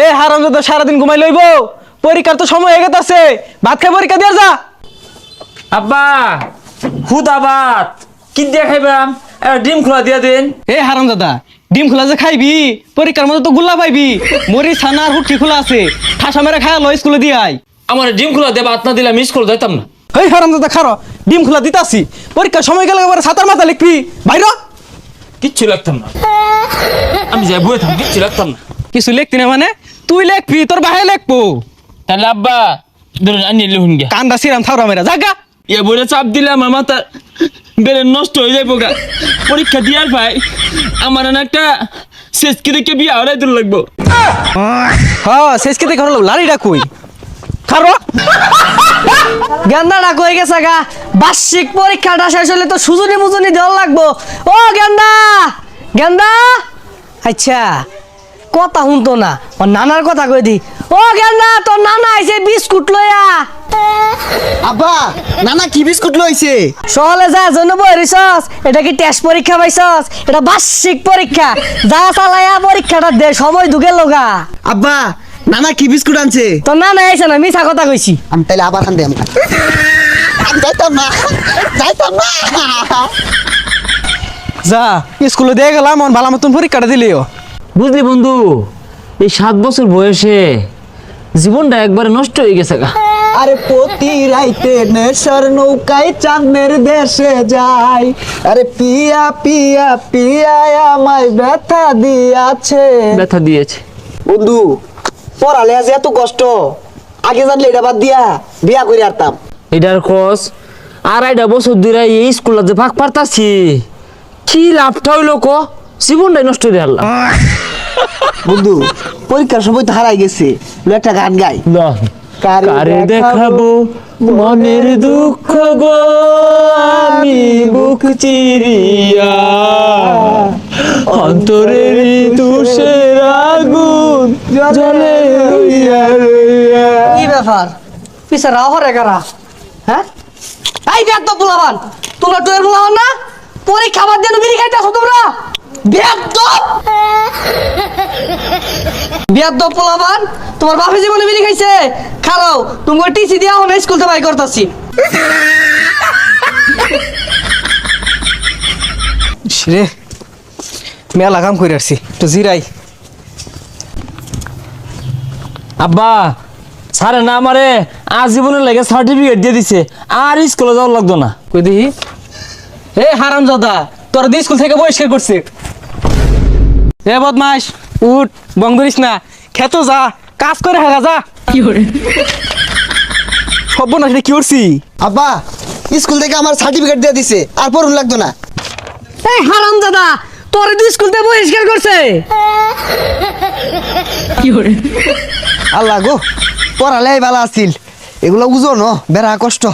এ হারামজাদা সারাদিন ঘুমাই লইব, পরীক্ষার তো সময় হয়ে গেছে, ভাত খাই পরীক্ষা দিয়ে যা। আব্বা খুদা ভাত কি দিয়ে খাইবাম? ডিম খোলা দিয়া দেন। এ হারামজাদা ডিম খোলা যে খাইবি, পরীক্ষার মধ্যে তো গুল্লা পাইবি। মরি ছানা আর হুটকি খোলা আছে, ঠাসা মেরে খায়া লো স্কুলে দিয়ে আই। আমার ডিম খোলা দিয়ে ভাত না দিলে আমি স্কুল যাইতাম না। এই হারামজাদা খারো, ডিম খোলা দিতাছি, পরীক্ষার সময় গেলে এবারে ছাতার মাথা লিখবি বাইর। কিচ্ছু লাগতাম না, আমি যাই বই থাম, কিচ্ছু লাগতাম না। কিছু লিখতি না মানে? তুই লিখবি, তোর ভাই লিখবো। তাহলে আব্বা ধরুন আনি লিখুন গিয়া। কান্দা সিরাম থাউরা মেরা জাগা। এ বইটা চাপ দিলে আমার মাথা বেড়ে নষ্ট হয়ে যাইব গা। পরীক্ষা দিয়ার ভাই আমার না একটা শেষকে দেখে বিয়ে হওয়াই দূর লাগবো। হ্যাঁ শেষকে দেখে হলো লাড়িটা কই খারো। গেন্দাটা কই গেছে গা? বার্ষিক পরীক্ষাটা শেষ হলে তো সুজনি মুজনি দেওয়া লাগবো। ও গেন্দা, গেন্দা, আচ্ছা কথা শুনতো না, ওর নানার কথা কই দি। ও গেন্দা, তোর নানা আইছে বিস্কুট লইয়া। আব্বা নানা কি বিস্কুট লইছে? সহলে যা জন্য বইরিছস, এটা কি টেস্ট পরীক্ষা পাইছস? এটা বার্ষিক পরীক্ষা, যা চালায়া পরীক্ষাটা দে, সময় ঢুকে লগা। আব্বা নানা কি বিস্কুট আনছে? তোর নানা আইছে না, মিছা কথা কইছি। আমি তাইলে আবার আনতে আমি যাইতাম না, যাইতাম না। যা স্কুলে দিয়ে গেলাম, ভালো মতন পরীক্ষাটা দিলিও। বুঝলি বন্ধু, এই 7 বছর বয়সে জীবনটা একবারে নষ্ট হয়ে গেছে গা। আরে প্রতি রাইতে নেশার নৌকায় চাঁদের দেশে যাই, আরে পিয়া পিয়া পিয়া আমায় ব্যথা দিয়াছে। ব্যথা দিয়েছে বন্ধু, পড়ালে আজ এত কষ্ট, আগে জানলে এটা বাদ দিয়া বিয়া করে আরতাম। এটার খোঁজ 2.5 বছর ধরে এই স্কুলে যে ভাগ পারতাছি, কি লাভটা হইলো ক? জীবনটাই নষ্ট হয়ে গেল। বন্ধু পরীক্ষার সময় তো হারাই গেছে, একটা গান গাই। কারে দেখাবো মনের দুঃখ গো, আমি বুক চিরিয়া অন্তরের তুষের আগুন জ্বলে রইয়া রইয়া। কি ব্যাপার? পিছে রাও হরে কারা? হ্যাঁ এই বেদ তো পোলাবান, তোমরা তো এর পোলাবান না? পরীক্ষা বাদ দিয়ে বিড়ি খাইতেছো তোমরা? বেদ পোলাবান, তোমার বাপে জীবনে বিড়ি খাইছে? খারাও তোমাকে টিসি দিয়া হলে স্কুল থেকে বাই করতাছি। রে মেলা কাম করে আসছি, তো জিরাই। আব্বা স্যারে না আমারে আজীবনের লাগে সার্টিফিকেট দিয়ে দিছে, আর স্কুলে যাওয়ার লাগতো না। কই দেখি। এ হারামজাদা, তোর দিয়ে স্কুল থেকে বহিষ্কার করছে। এ বদমাস উঠ, বং ধরিস না, খেতো যা, কাজ করে হারা যা। কি করে সব না কি করছি? আব্বা স্কুল থেকে আমার সার্টিফিকেট দিয়ে দিছে, আর পড়ুন লাগতো না। এই হারামজাদা, তোর দুই স্কুল থেকে বহিষ্কার করছে। কি করে? আল্লাহ গো, পড়ালে ভালো আছিল, এগুলো বুঝো না, বেড়া কষ্ট।